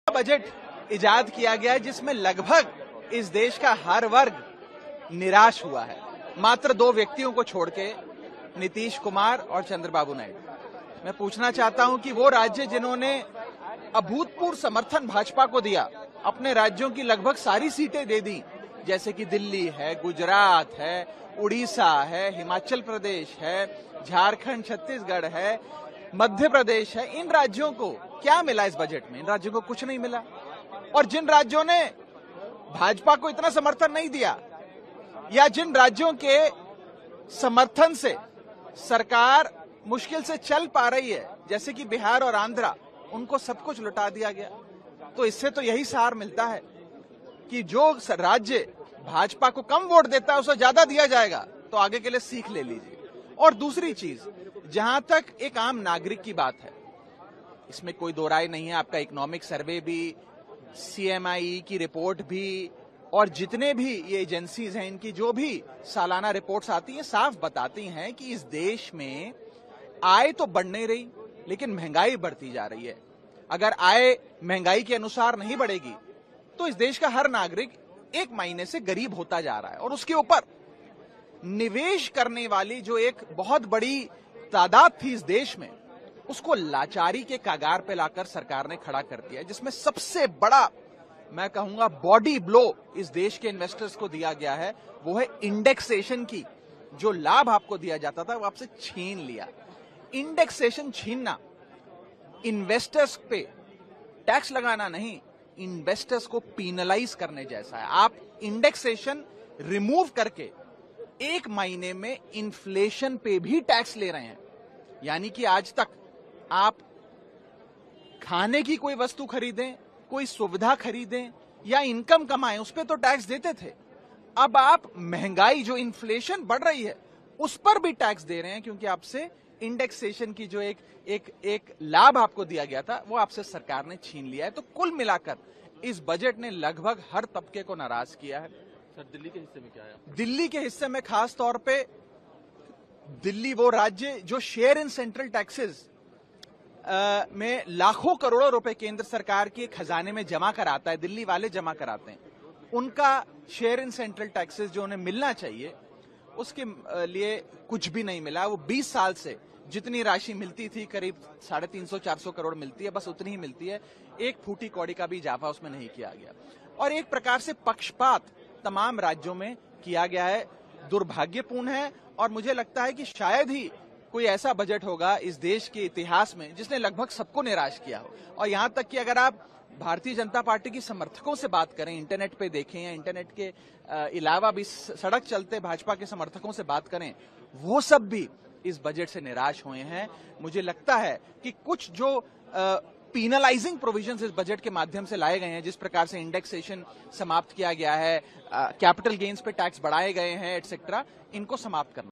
Budget इजाद किया गया है जिसमें लगभग इस देश का हर वर्ग निराश हुआ है, मात्र दो व्यक्तियों को छोड़ के, नीतीश कुमार और चंद्रबाबू नायडू। मैं पूछना चाहता हूं कि वो राज्य जिन्होंने अभूतपूर्व समर्थन भाजपा को दिया, अपने राज्यों की लगभग सारी सीटें दे दी, जैसे कि दिल्ली है, गुजरात है, उड़ीसा है, हिमाचल प्रदेश है, झारखंड, छत्तीसगढ़ है, मध्य प्रदेश है, इन राज्यों को क्या मिला इस बजट में? इन राज्यों को कुछ नहीं मिला। और जिन राज्यों ने भाजपा को इतना समर्थन नहीं दिया, या जिन राज्यों के समर्थन से सरकार मुश्किल से चल पा रही है, जैसे कि बिहार और आंध्रा, उनको सब कुछ लुटा दिया गया। तो इससे तो यही सार मिलता है कि जो राज्य भाजपा को कम वोट देता है उसे ज्यादा दिया जाएगा, तो आगे के लिए सीख ले लीजिए। और दूसरी चीज, जहां तक एक आम नागरिक की बात है, इसमें कोई दो राय नहीं है, आपका इकोनॉमिक सर्वे भी, सीएमआई की रिपोर्ट भी, और जितने भी ये एजेंसीज हैं, इनकी जो भी सालाना रिपोर्ट्स आती हैं, साफ बताती हैं कि इस देश में आय तो बढ़ नहीं रही, लेकिन महंगाई बढ़ती जा रही है। अगर आय महंगाई के अनुसार नहीं बढ़ेगी तो इस देश का हर नागरिक एक महीने से गरीब होता जा रहा है। और उसके ऊपर निवेश करने वाली जो एक बहुत बड़ी तादाद थी इस देश में, उसको लाचारी के कागार पे लाकर सरकार ने खड़ा कर दिया, जिसमें सबसे बड़ा, मैं कहूंगा, बॉडी ब्लो इस देश के इन्वेस्टर्स को दिया गया है, वो है इंडेक्सेशन की। जो लाभ आपको दिया जाता था वो आपसे छीन लिया। इंडेक्सेशन छीनना इन्वेस्टर्स पे टैक्स लगाना नहीं, इन्वेस्टर्स को पीनलाइज करने जैसा है। आप इंडेक्सेशन रिमूव करके एक महीने में इन्फ्लेशन पे भी टैक्स ले रहे हैं। यानी कि आज तक आप खाने की कोई वस्तु खरीदें, कोई सुविधा खरीदें या इनकम कमाएं, उस पर तो टैक्स देते थे। अब आप महंगाई, जो इन्फ्लेशन बढ़ रही है, उस पर भी टैक्स दे रहे हैं, क्योंकि आपसे इंडेक्सेशन की जो एक लाभ आपको दिया गया था, वो आपसे सरकार ने छीन लिया है। तो कुल मिलाकर इस बजट ने लगभग हर तबके को नाराज किया है। सर, दिल्ली के हिस्से में क्या है? दिल्ली के हिस्से में खास तौर पे, दिल्ली वो राज्य जो शेयर इन सेंट्रल टैक्सेस में लाखों करोड़ों रुपए केंद्र सरकार के खजाने में जमा कराता है, दिल्ली वाले जमा कराते हैं, उनका शेयर इन सेंट्रल टैक्सेस जो उन्हें मिलना चाहिए, उसके लिए कुछ भी नहीं मिला। वो 20 साल से जितनी राशि मिलती थी, करीब 350-400 करोड़ मिलती है, बस उतनी ही मिलती है। एक फूटी कौड़ी का भी इजाफा उसमें नहीं किया गया। और एक प्रकार से पक्षपात तमाम राज्यों में किया गया है, दुर्भाग्यपूर्ण है। और मुझे लगता है कि शायद ही कोई ऐसा बजट होगा इस देश के इतिहास में जिसने लगभग सबको निराश किया हो। और यहां तक कि अगर आप भारतीय जनता पार्टी की समर्थकों से बात करें, इंटरनेट पे देखें या इंटरनेट के अलावा भी सड़क चलते भाजपा के समर्थकों से बात करें, वो सब भी इस बजट से निराश हुए हैं। मुझे लगता है कि कुछ जो पीनलाइजिंग प्रोविजंस इस बजट के माध्यम से लाए गए हैं, जिस प्रकार से इंडेक्सेशन समाप्त किया गया है, कैपिटल गेन्स पे टैक्स बढ़ाए गए हैं, एटसेट्रा, इनको समाप्त करना